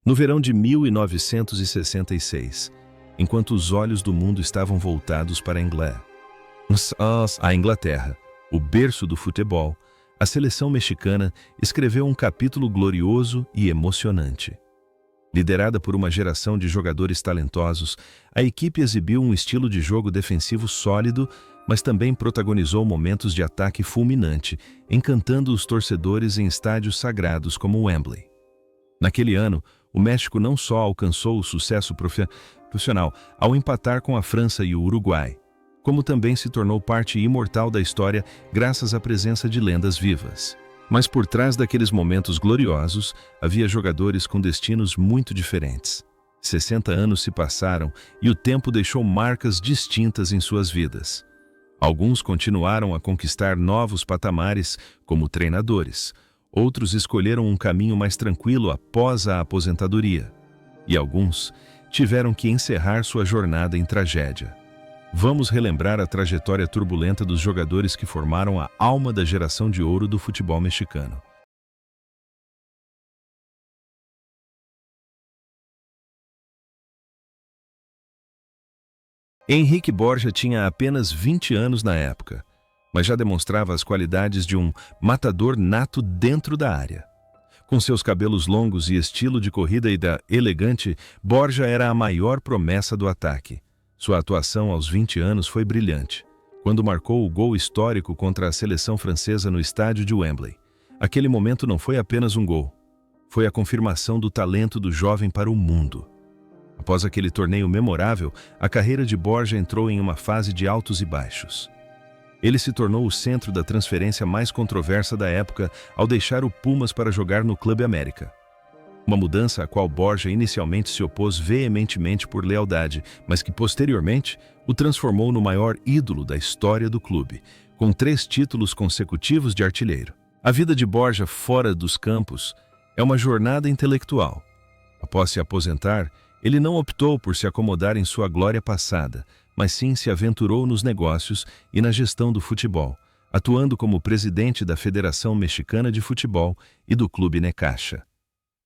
No verão de 1966, enquanto os olhos do mundo estavam voltados para a Inglaterra, o berço do futebol, a seleção mexicana escreveu um capítulo glorioso e emocionante. Liderada por uma geração de jogadores talentosos, a equipe exibiu um estilo de jogo defensivo sólido, mas também protagonizou momentos de ataque fulminante, encantando os torcedores em estádios sagrados como Wembley. Naquele ano, o México não só alcançou o sucesso profissional ao empatar com a França e o Uruguai, como também se tornou parte imortal da história graças à presença de lendas vivas. Mas por trás daqueles momentos gloriosos, havia jogadores com destinos muito diferentes. 60 anos se passaram e o tempo deixou marcas distintas em suas vidas. Alguns continuaram a conquistar novos patamares como treinadores. Outros escolheram um caminho mais tranquilo após a aposentadoria. E alguns tiveram que encerrar sua jornada em tragédia. Vamos relembrar a trajetória turbulenta dos jogadores que formaram a alma da geração de ouro do futebol mexicano. Henrique Borja tinha apenas 20 anos na época, mas já demonstrava as qualidades de um matador nato dentro da área. Com seus cabelos longos e estilo de corrida elegante, Borja era a maior promessa do ataque. Sua atuação aos 20 anos foi brilhante, quando marcou o gol histórico contra a seleção francesa no estádio de Wembley. Aquele momento não foi apenas um gol, foi a confirmação do talento do jovem para o mundo. Após aquele torneio memorável, a carreira de Borja entrou em uma fase de altos e baixos. Ele se tornou o centro da transferência mais controversa da época ao deixar o Pumas para jogar no Clube América. Uma mudança à qual Borja inicialmente se opôs veementemente por lealdade, mas que posteriormente o transformou no maior ídolo da história do clube, com 3 títulos consecutivos de artilheiro. A vida de Borja fora dos campos é uma jornada intelectual. Após se aposentar, ele não optou por se acomodar em sua glória passada, mas sim se aventurou nos negócios e na gestão do futebol, atuando como presidente da Federação Mexicana de Futebol e do Clube Necaxa.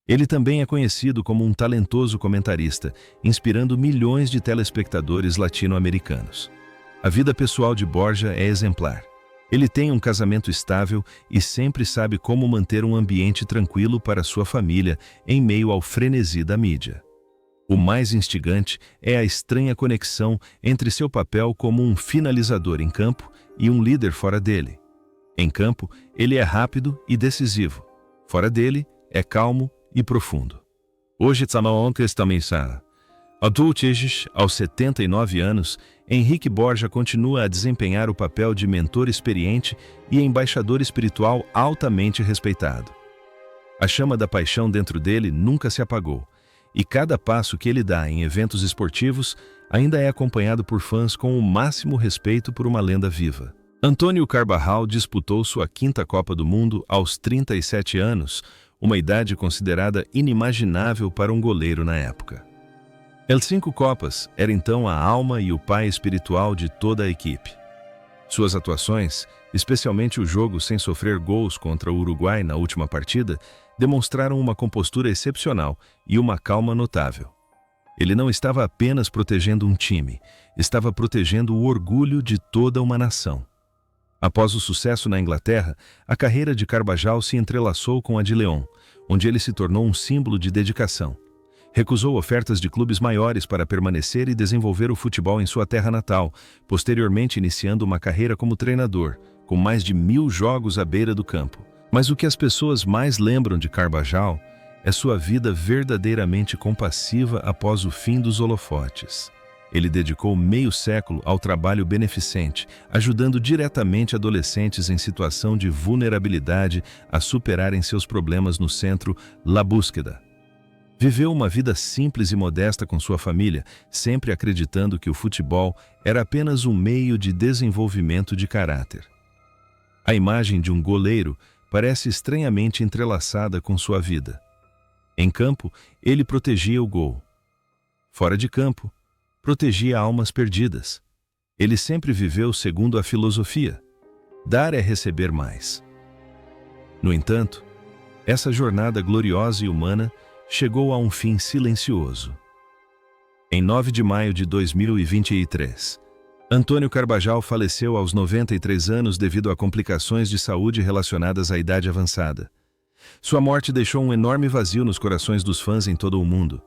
Ele também é conhecido como um talentoso comentarista, inspirando milhões de telespectadores latino-americanos. A vida pessoal de Borja é exemplar. Ele tem um casamento estável e sempre sabe como manter um ambiente tranquilo para sua família em meio ao frenesi da mídia. O mais instigante é a estranha conexão entre seu papel como um finalizador em campo e um líder fora dele. Em campo, ele é rápido e decisivo. Fora dele, é calmo e profundo. Hoje, aos 79 anos, Henrique Borja continua a desempenhar o papel de mentor experiente e embaixador espiritual altamente respeitado. A chama da paixão dentro dele nunca se apagou, e cada passo que ele dá em eventos esportivos ainda é acompanhado por fãs com o máximo respeito por uma lenda viva. Antônio Carbajal disputou sua 5ª Copa do Mundo aos 37 anos, uma idade considerada inimaginável para um goleiro na época. El 5 Copas era então a alma e o pai espiritual de toda a equipe. Suas atuações, especialmente o jogo sem sofrer gols contra o Uruguai na última partida, demonstraram uma compostura excepcional e uma calma notável. Ele não estava apenas protegendo um time, estava protegendo o orgulho de toda uma nação. Após o sucesso na Inglaterra, a carreira de Carbajal se entrelaçou com a de León, onde ele se tornou um símbolo de dedicação. Recusou ofertas de clubes maiores para permanecer e desenvolver o futebol em sua terra natal, posteriormente iniciando uma carreira como treinador, com mais de 1000 jogos à beira do campo. Mas o que as pessoas mais lembram de Carbajal é sua vida verdadeiramente compassiva após o fim dos holofotes. Ele dedicou meio século ao trabalho beneficente, ajudando diretamente adolescentes em situação de vulnerabilidade a superarem seus problemas no centro La Búsqueda. Viveu uma vida simples e modesta com sua família, sempre acreditando que o futebol era apenas um meio de desenvolvimento de caráter. A imagem de um goleiro parece estranhamente entrelaçada com sua vida. Em campo, ele protegia o gol. Fora de campo, protegia almas perdidas. Ele sempre viveu segundo a filosofia: dar é receber mais. No entanto, essa jornada gloriosa e humana chegou a um fim silencioso. Em 9 de maio de 2023, Antônio Carbajal faleceu aos 93 anos devido a complicações de saúde relacionadas à idade avançada. Sua morte deixou um enorme vazio nos corações dos fãs em todo o mundo.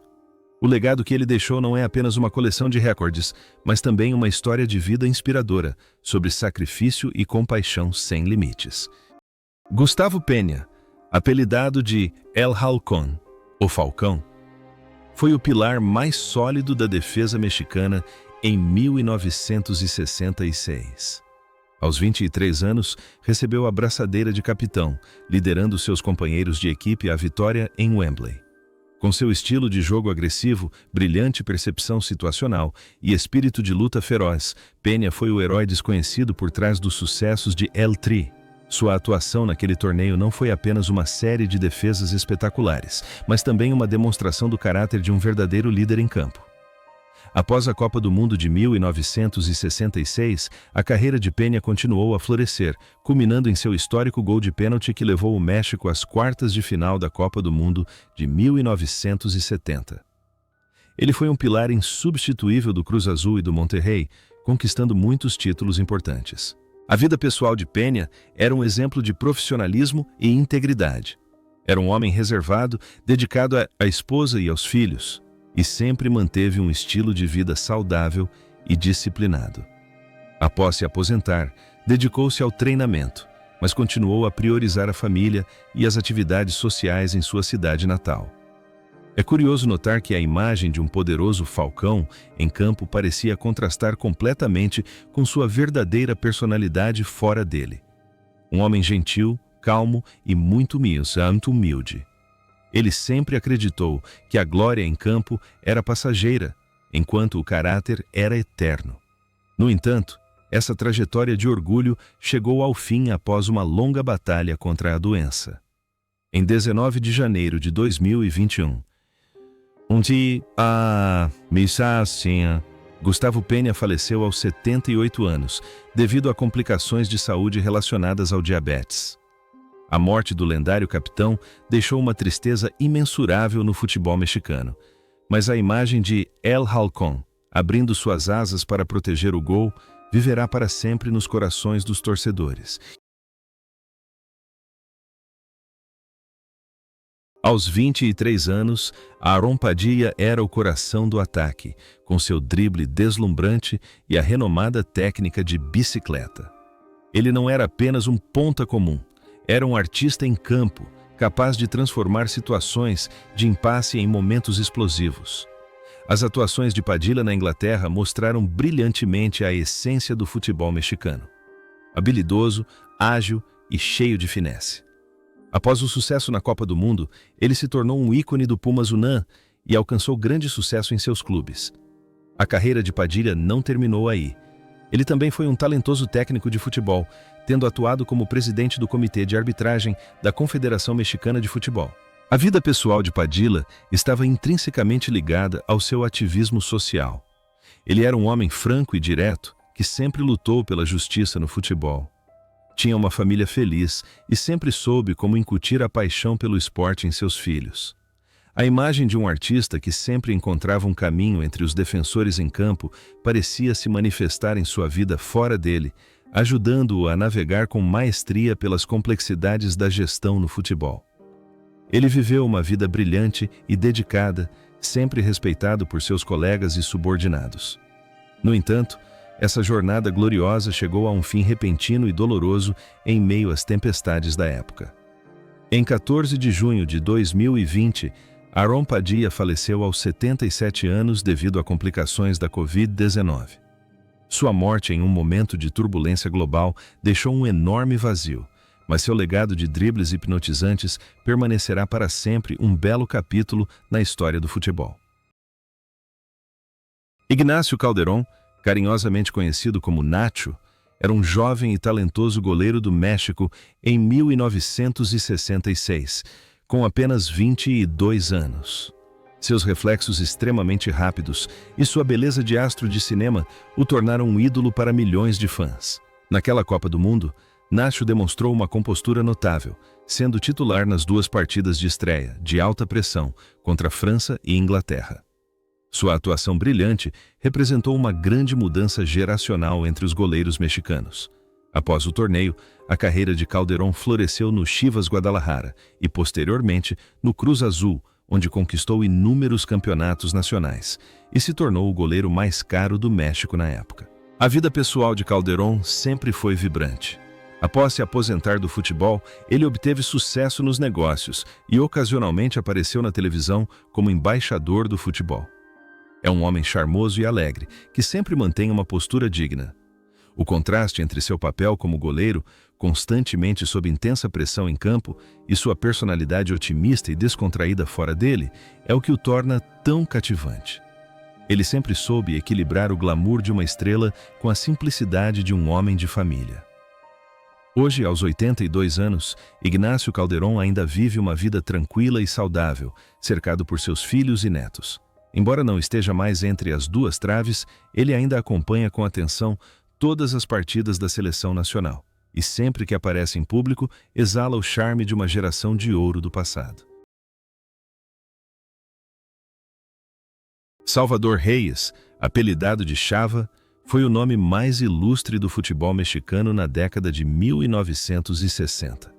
O legado que ele deixou não é apenas uma coleção de recordes, mas também uma história de vida inspiradora sobre sacrifício e compaixão sem limites. Gustavo Peña, apelidado de El Halcón, o Falcão, foi o pilar mais sólido da defesa mexicana em 1966. Aos 23 anos, recebeu a braçadeira de capitão, liderando seus companheiros de equipe à vitória em Wembley. Com seu estilo de jogo agressivo, brilhante percepção situacional e espírito de luta feroz, Peña foi o herói desconhecido por trás dos sucessos de El Tri. Sua atuação naquele torneio não foi apenas uma série de defesas espetaculares, mas também uma demonstração do caráter de um verdadeiro líder em campo. Após a Copa do Mundo de 1966, a carreira de Peña continuou a florescer, culminando em seu histórico gol de pênalti que levou o México às quartas de final da Copa do Mundo de 1970. Ele foi um pilar insubstituível do Cruz Azul e do Monterrey, conquistando muitos títulos importantes. A vida pessoal de Peña era um exemplo de profissionalismo e integridade. Era um homem reservado, dedicado à esposa e aos filhos, e sempre manteve um estilo de vida saudável e disciplinado. Após se aposentar, dedicou-se ao treinamento, mas continuou a priorizar a família e as atividades sociais em sua cidade natal. É curioso notar que a imagem de um poderoso falcão em campo parecia contrastar completamente com sua verdadeira personalidade fora dele. Um homem gentil, calmo e muito humilde. Ele sempre acreditou que a glória em campo era passageira, enquanto o caráter era eterno. No entanto, essa trajetória de orgulho chegou ao fim após uma longa batalha contra a doença. Em 19 de janeiro de 2021, Gustavo Peña faleceu aos 78 anos, devido a complicações de saúde relacionadas ao diabetes. A morte do lendário capitão deixou uma tristeza imensurável no futebol mexicano, mas a imagem de El Halcón, abrindo suas asas para proteger o gol, viverá para sempre nos corações dos torcedores. Aos 23 anos, Aaron Padilla era o coração do ataque, com seu drible deslumbrante e a renomada técnica de bicicleta. Ele não era apenas um ponta comum, era um artista em campo, capaz de transformar situações de impasse em momentos explosivos. As atuações de Padilla na Inglaterra mostraram brilhantemente a essência do futebol mexicano. Habilidoso, ágil e cheio de finesse. Após o sucesso na Copa do Mundo, ele se tornou um ícone do Pumas UNAM e alcançou grande sucesso em seus clubes. A carreira de Padilla não terminou aí. Ele também foi um talentoso técnico de futebol, tendo atuado como presidente do Comitê de Arbitragem da Confederação Mexicana de Futebol. A vida pessoal de Padilla estava intrinsecamente ligada ao seu ativismo social. Ele era um homem franco e direto, que sempre lutou pela justiça no futebol. Tinha uma família feliz e sempre soube como incutir a paixão pelo esporte em seus filhos. A imagem de um artista que sempre encontrava um caminho entre os defensores em campo parecia se manifestar em sua vida fora dele, ajudando-o a navegar com maestria pelas complexidades da gestão no futebol. Ele viveu uma vida brilhante e dedicada, sempre respeitado por seus colegas e subordinados. No entanto, essa jornada gloriosa chegou a um fim repentino e doloroso em meio às tempestades da época. Em 14 de junho de 2020, Aaron Padilla faleceu aos 77 anos devido a complicações da Covid-19. Sua morte em um momento de turbulência global deixou um enorme vazio, mas seu legado de dribles hipnotizantes permanecerá para sempre um belo capítulo na história do futebol. Ignacio Calderón, carinhosamente conhecido como Nacho, era um jovem e talentoso goleiro do México em 1966, com apenas 22 anos. Seus reflexos extremamente rápidos e sua beleza de astro de cinema o tornaram um ídolo para milhões de fãs. Naquela Copa do Mundo, Nacho demonstrou uma compostura notável, sendo titular nas duas partidas de estreia, de alta pressão, contra França e Inglaterra. Sua atuação brilhante representou uma grande mudança geracional entre os goleiros mexicanos. Após o torneio, a carreira de Calderón floresceu no Chivas Guadalajara e, posteriormente, no Cruz Azul, onde conquistou inúmeros campeonatos nacionais e se tornou o goleiro mais caro do México na época. A vida pessoal de Calderón sempre foi vibrante. Após se aposentar do futebol, ele obteve sucesso nos negócios e ocasionalmente apareceu na televisão como embaixador do futebol. É um homem charmoso e alegre, que sempre mantém uma postura digna. O contraste entre seu papel como goleiro, constantemente sob intensa pressão em campo, e sua personalidade otimista e descontraída fora dele, é o que o torna tão cativante. Ele sempre soube equilibrar o glamour de uma estrela com a simplicidade de um homem de família. Hoje, aos 82 anos, Ignacio Calderón ainda vive uma vida tranquila e saudável, cercado por seus filhos e netos. Embora não esteja mais entre as duas traves, ele ainda acompanha com atenção todas as partidas da seleção nacional, e sempre que aparece em público, exala o charme de uma geração de ouro do passado. Salvador Reyes, apelidado de Chava, foi o nome mais ilustre do futebol mexicano na década de 1960.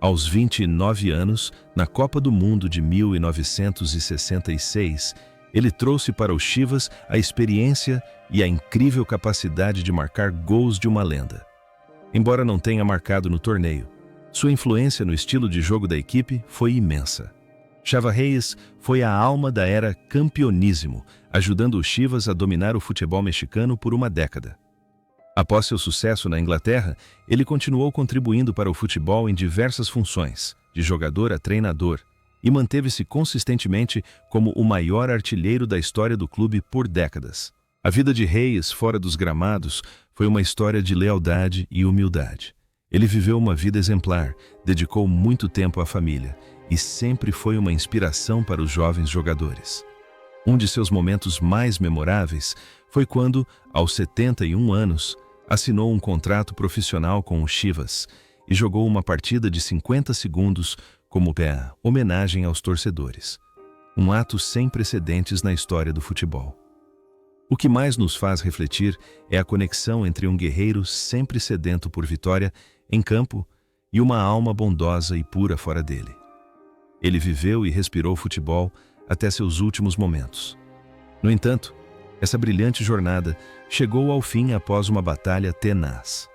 Aos 29 anos, na Copa do Mundo de 1966, ele trouxe para o Chivas a experiência e a incrível capacidade de marcar gols de uma lenda. Embora não tenha marcado no torneio, sua influência no estilo de jogo da equipe foi imensa. Chava Reyes foi a alma da era campeonísimo, ajudando o Chivas a dominar o futebol mexicano por uma década. Após seu sucesso na Inglaterra, ele continuou contribuindo para o futebol em diversas funções, de jogador a treinador, e manteve-se consistentemente como o maior artilheiro da história do clube por décadas. A vida de Reyes fora dos gramados foi uma história de lealdade e humildade. Ele viveu uma vida exemplar, dedicou muito tempo à família e sempre foi uma inspiração para os jovens jogadores. Um de seus momentos mais memoráveis foi quando, aos 71 anos, assinou um contrato profissional com o Chivas e jogou uma partida de 50 segundos como homenagem aos torcedores. Um ato sem precedentes na história do futebol. O que mais nos faz refletir é a conexão entre um guerreiro sempre sedento por vitória em campo e uma alma bondosa e pura fora dele. Ele viveu e respirou futebol até seus últimos momentos. No entanto, essa brilhante jornada chegou ao fim após uma batalha tenaz.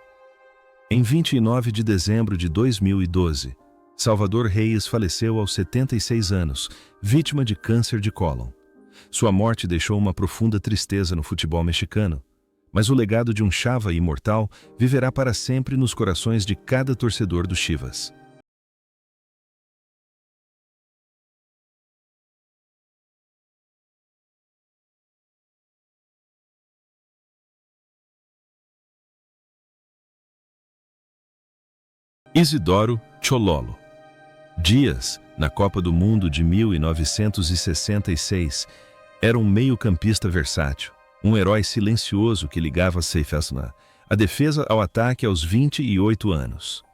Em 29 de dezembro de 2012, Salvador Reyes faleceu aos 76 anos, vítima de câncer de cólon. Sua morte deixou uma profunda tristeza no futebol mexicano, mas o legado de um Chava imortal viverá para sempre nos corações de cada torcedor do Chivas. Isidoro Chololo Dias, na Copa do Mundo de 1966, era um meio-campista versátil, um herói silencioso que ligava a defesa ao ataque aos 28 anos.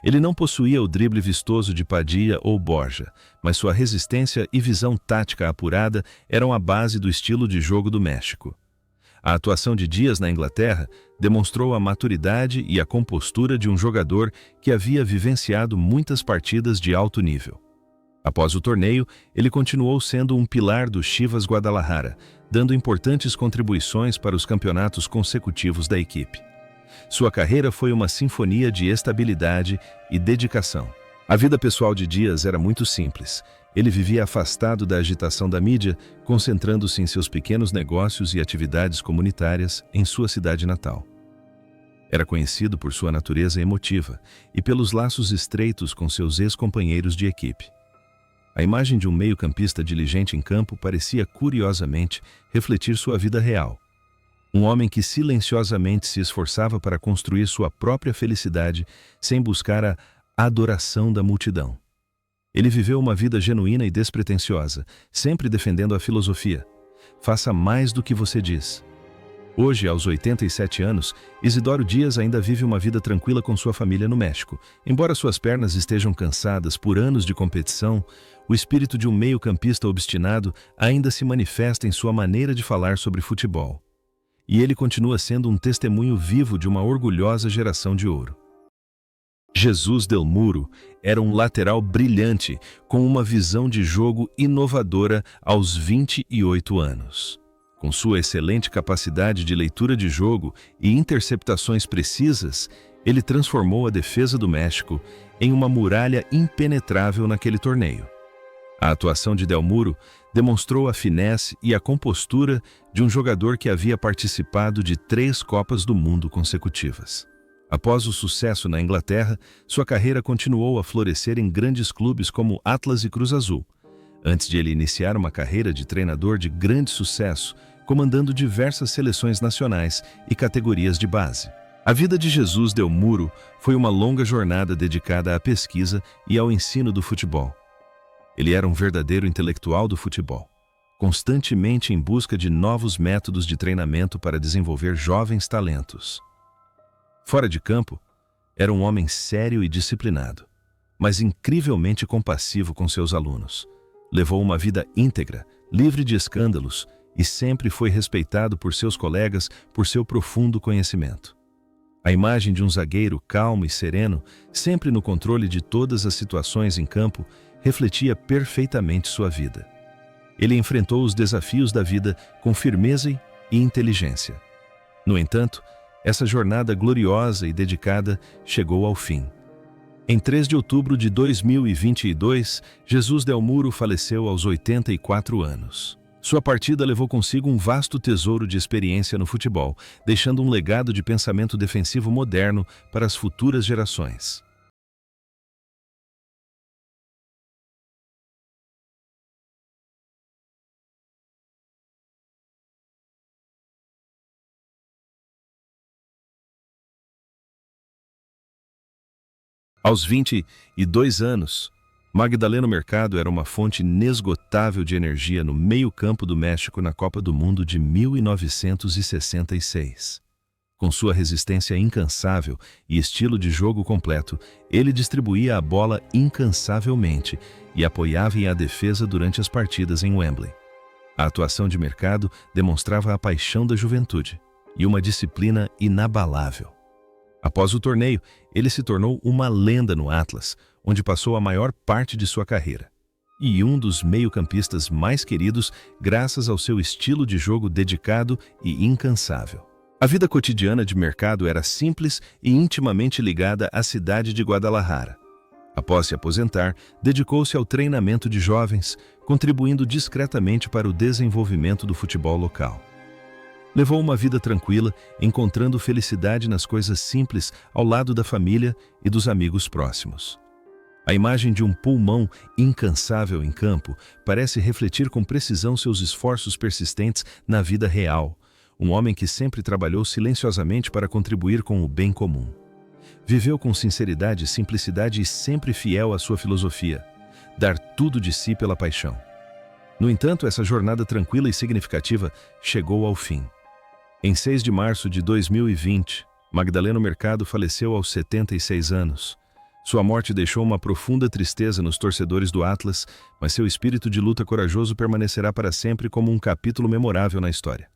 Ele não possuía o drible vistoso de Padilla ou Borja, mas sua resistência e visão tática apurada eram a base do estilo de jogo do México. A atuação de Dias na Inglaterra demonstrou a maturidade e a compostura de um jogador que havia vivenciado muitas partidas de alto nível. Após o torneio, ele continuou sendo um pilar do Chivas Guadalajara, dando importantes contribuições para os campeonatos consecutivos da equipe. Sua carreira foi uma sinfonia de estabilidade e dedicação. A vida pessoal de Dias era muito simples. Ele vivia afastado da agitação da mídia, concentrando-se em seus pequenos negócios e atividades comunitárias em sua cidade natal. Era conhecido por sua natureza emotiva e pelos laços estreitos com seus ex-companheiros de equipe. A imagem de um meio-campista diligente em campo parecia, curiosamente, refletir sua vida real. Um homem que silenciosamente se esforçava para construir sua própria felicidade sem buscar a adoração da multidão. Ele viveu uma vida genuína e despretensiosa, sempre defendendo a filosofia: faça mais do que você diz. Hoje, aos 87 anos, Isidoro Dias ainda vive uma vida tranquila com sua família no México. Embora suas pernas estejam cansadas por anos de competição, o espírito de um meio-campista obstinado ainda se manifesta em sua maneira de falar sobre futebol. E ele continua sendo um testemunho vivo de uma orgulhosa geração de ouro. Jesus Del Muro era um lateral brilhante, com uma visão de jogo inovadora aos 28 anos. Com sua excelente capacidade de leitura de jogo e interceptações precisas, ele transformou a defesa do México em uma muralha impenetrável naquele torneio. A atuação de Del Muro demonstrou a finesse e a compostura de um jogador que havia participado de 3 Copas do Mundo consecutivas. Após o sucesso na Inglaterra, sua carreira continuou a florescer em grandes clubes como Atlas e Cruz Azul, antes de ele iniciar uma carreira de treinador de grande sucesso, comandando diversas seleções nacionais e categorias de base. A vida de Jesus Del Muro foi uma longa jornada dedicada à pesquisa e ao ensino do futebol. Ele era um verdadeiro intelectual do futebol, constantemente em busca de novos métodos de treinamento para desenvolver jovens talentos. Fora de campo, era um homem sério e disciplinado, mas incrivelmente compassivo com seus alunos. Levou uma vida íntegra, livre de escândalos, e sempre foi respeitado por seus colegas por seu profundo conhecimento. A imagem de um zagueiro calmo e sereno, sempre no controle de todas as situações em campo, refletia perfeitamente sua vida. Ele enfrentou os desafios da vida com firmeza e inteligência. No entanto, essa jornada gloriosa e dedicada chegou ao fim. Em 3 de outubro de 2022, Jesus Del Muro faleceu aos 84 anos. Sua partida levou consigo um vasto tesouro de experiência no futebol, deixando um legado de pensamento defensivo moderno para as futuras gerações. Aos 22 anos, Magdaleno Mercado era uma fonte inesgotável de energia no meio-campo do México na Copa do Mundo de 1966. Com sua resistência incansável e estilo de jogo completo, ele distribuía a bola incansavelmente e apoiava a defesa durante as partidas em Wembley. A atuação de Mercado demonstrava a paixão da juventude e uma disciplina inabalável. Após o torneio, ele se tornou uma lenda no Atlas, onde passou a maior parte de sua carreira, e um dos meio-campistas mais queridos graças ao seu estilo de jogo dedicado e incansável. A vida cotidiana de Mercado era simples e intimamente ligada à cidade de Guadalajara. Após se aposentar, dedicou-se ao treinamento de jovens, contribuindo discretamente para o desenvolvimento do futebol local. Levou uma vida tranquila, encontrando felicidade nas coisas simples ao lado da família e dos amigos próximos. A imagem de um pulmão incansável em campo parece refletir com precisão seus esforços persistentes na vida real, um homem que sempre trabalhou silenciosamente para contribuir com o bem comum. Viveu com sinceridade, simplicidade e sempre fiel à sua filosofia, dar tudo de si pela paixão. No entanto, essa jornada tranquila e significativa chegou ao fim. Em 6 de março de 2020, Magdaleno Mercado faleceu aos 76 anos. Sua morte deixou uma profunda tristeza nos torcedores do Atlas, mas seu espírito de luta corajoso permanecerá para sempre como um capítulo memorável na história.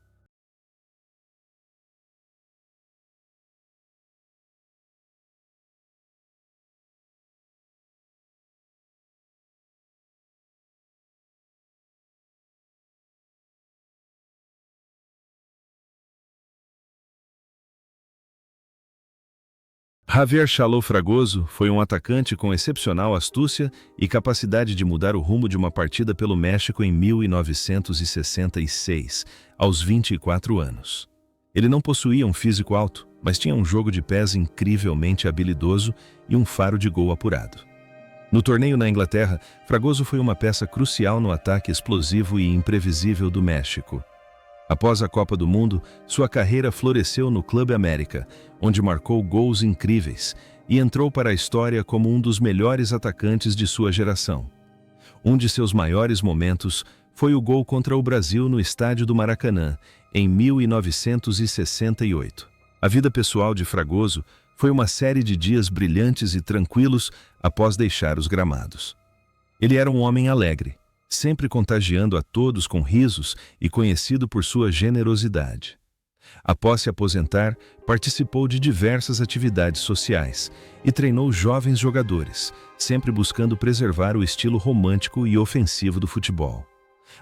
Javier Chaló Fragoso foi um atacante com excepcional astúcia e capacidade de mudar o rumo de uma partida pelo México em 1966, aos 24 anos. Ele não possuía um físico alto, mas tinha um jogo de pés incrivelmente habilidoso e um faro de gol apurado. No torneio na Inglaterra, Fragoso foi uma peça crucial no ataque explosivo e imprevisível do México. Após a Copa do Mundo, sua carreira floresceu no Clube América, onde marcou gols incríveis e entrou para a história como um dos melhores atacantes de sua geração. Um de seus maiores momentos foi o gol contra o Brasil no estádio do Maracanã, em 1968. A vida pessoal de Fragoso foi uma série de dias brilhantes e tranquilos após deixar os gramados. Ele era um homem alegre, sempre contagiando a todos com risos e conhecido por sua generosidade. Após se aposentar, participou de diversas atividades sociais e treinou jovens jogadores, sempre buscando preservar o estilo romântico e ofensivo do futebol.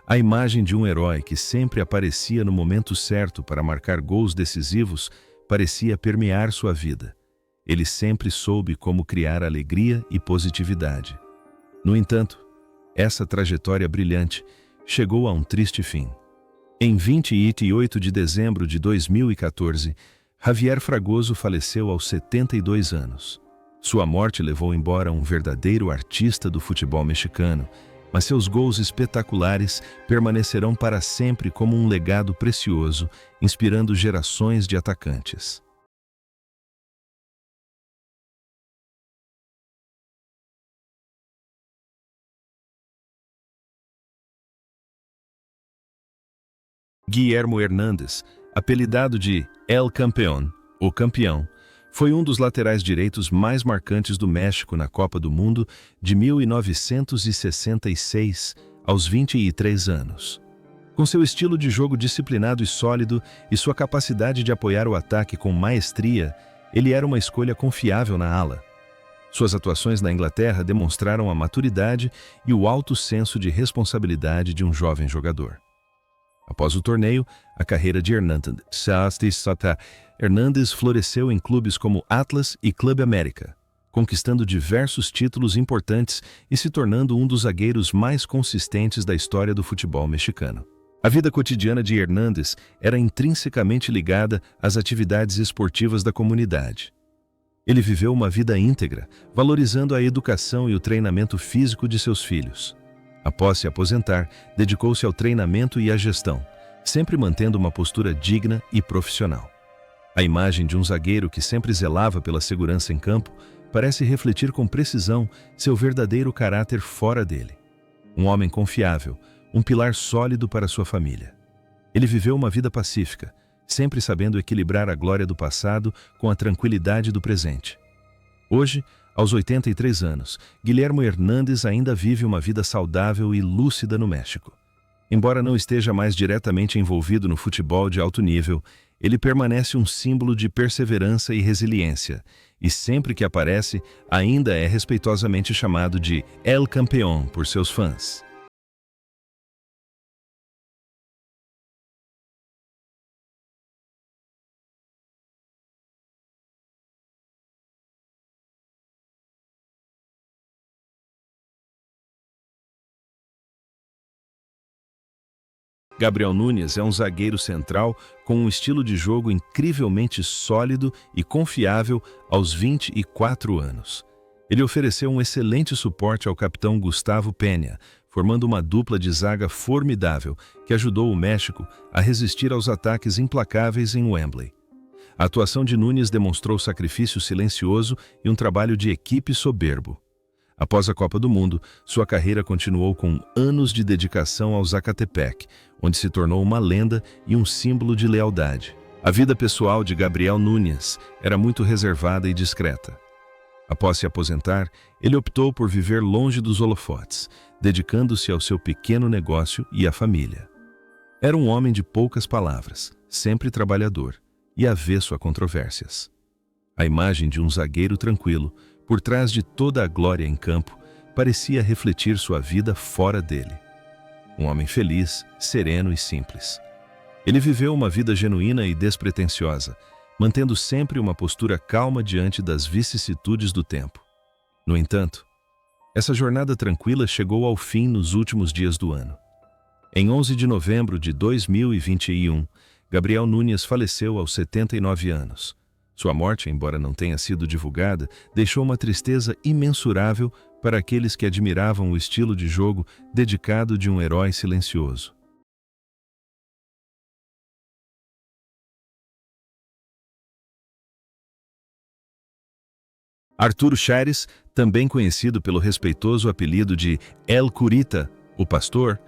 A imagem de um herói que sempre aparecia no momento certo para marcar gols decisivos parecia permear sua vida. Ele sempre soube como criar alegria e positividade. No entanto, essa trajetória brilhante chegou a um triste fim. Em 28 de dezembro de 2014, Javier Fragoso faleceu aos 72 anos. Sua morte levou embora um verdadeiro artista do futebol mexicano, mas seus gols espetaculares permanecerão para sempre como um legado precioso, inspirando gerações de atacantes. Guillermo Hernández, apelidado de El Campeón, o campeão, foi um dos laterais direitos mais marcantes do México na Copa do Mundo de 1966, aos 23 anos. Com seu estilo de jogo disciplinado e sólido e sua capacidade de apoiar o ataque com maestria, ele era uma escolha confiável na ala. Suas atuações na Inglaterra demonstraram a maturidade e o alto senso de responsabilidade de um jovem jogador. Após o torneio, a carreira de Hernández floresceu em clubes como Atlas e Club América, conquistando diversos títulos importantes e se tornando um dos zagueiros mais consistentes da história do futebol mexicano. A vida cotidiana de Hernández era intrinsecamente ligada às atividades esportivas da comunidade. Ele viveu uma vida íntegra, valorizando a educação e o treinamento físico de seus filhos. Após se aposentar, dedicou-se ao treinamento e à gestão, sempre mantendo uma postura digna e profissional. A imagem de um zagueiro que sempre zelava pela segurança em campo parece refletir com precisão seu verdadeiro caráter fora dele. Um homem confiável, um pilar sólido para sua família. Ele viveu uma vida pacífica, sempre sabendo equilibrar a glória do passado com a tranquilidade do presente. Hoje, aos 83 anos, Guillermo Hernández ainda vive uma vida saudável e lúcida no México. Embora não esteja mais diretamente envolvido no futebol de alto nível, ele permanece um símbolo de perseverança e resiliência, e sempre que aparece, ainda é respeitosamente chamado de El Campeón por seus fãs. Gabriel Núñez é um zagueiro central com um estilo de jogo incrivelmente sólido e confiável aos 24 anos. Ele ofereceu um excelente suporte ao capitão Gustavo Peña, formando uma dupla de zaga formidável que ajudou o México a resistir aos ataques implacáveis em Wembley. A atuação de Núñez demonstrou sacrifício silencioso e um trabalho de equipe soberbo. Após a Copa do Mundo, sua carreira continuou com anos de dedicação ao Zacatepec, onde se tornou uma lenda e um símbolo de lealdade. A vida pessoal de Gabriel Núñez era muito reservada e discreta. Após se aposentar, ele optou por viver longe dos holofotes, dedicando-se ao seu pequeno negócio e à família. Era um homem de poucas palavras, sempre trabalhador e avesso a controvérsias. A imagem de um zagueiro tranquilo, por trás de toda a glória em campo, parecia refletir sua vida fora dele. Um homem feliz, sereno e simples. Ele viveu uma vida genuína e despretensiosa, mantendo sempre uma postura calma diante das vicissitudes do tempo. No entanto, essa jornada tranquila chegou ao fim nos últimos dias do ano. Em 11 de novembro de 2021, Gabriel Núñez faleceu aos 79 anos. Sua morte, embora não tenha sido divulgada, deixou uma tristeza imensurável para aqueles que admiravam o estilo de jogo dedicado de um herói silencioso. Arturo Chaires, também conhecido pelo respeitoso apelido de El Curita, o pastor,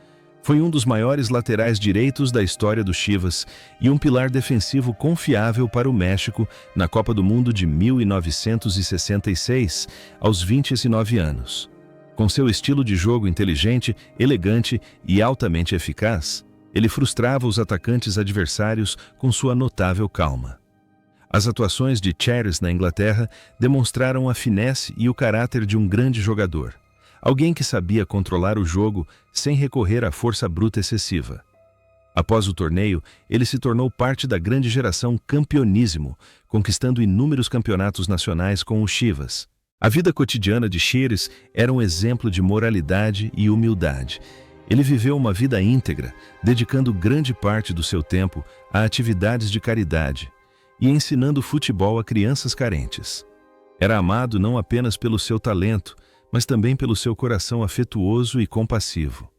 Foi um dos maiores laterais direitos da história do Chivas e um pilar defensivo confiável para o México na Copa do Mundo de 1966, aos 29 anos. Com seu estilo de jogo inteligente, elegante e altamente eficaz, ele frustrava os atacantes adversários com sua notável calma. As atuações de Chaires na Inglaterra demonstraram a finesse e o caráter de um grande jogador, alguém que sabia controlar o jogo sem recorrer à força bruta excessiva. Após o torneio, ele se tornou parte da grande geração campeoníssimo, conquistando inúmeros campeonatos nacionais com o Chivas. A vida cotidiana de Chaires era um exemplo de moralidade e humildade. Ele viveu uma vida íntegra, dedicando grande parte do seu tempo a atividades de caridade e ensinando futebol a crianças carentes. Era amado não apenas pelo seu talento, mas também pelo seu coração afetuoso e compassivo.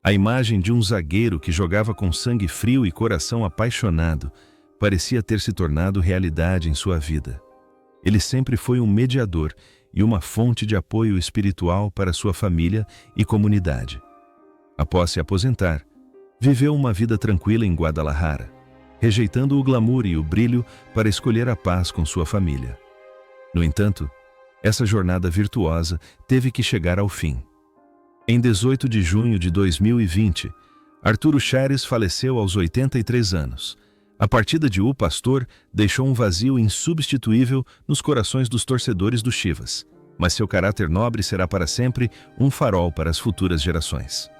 A imagem de um zagueiro que jogava com sangue frio e coração apaixonado parecia ter se tornado realidade em sua vida. Ele sempre foi um mediador e uma fonte de apoio espiritual para sua família e comunidade. Após se aposentar, viveu uma vida tranquila em Guadalajara, rejeitando o glamour e o brilho para escolher a paz com sua família. No entanto, essa jornada virtuosa teve que chegar ao fim. Em 18 de junho de 2020, Arturo Chaires faleceu aos 83 anos. A partida de O Pastor deixou um vazio insubstituível nos corações dos torcedores do Chivas, mas seu caráter nobre será para sempre um farol para as futuras gerações.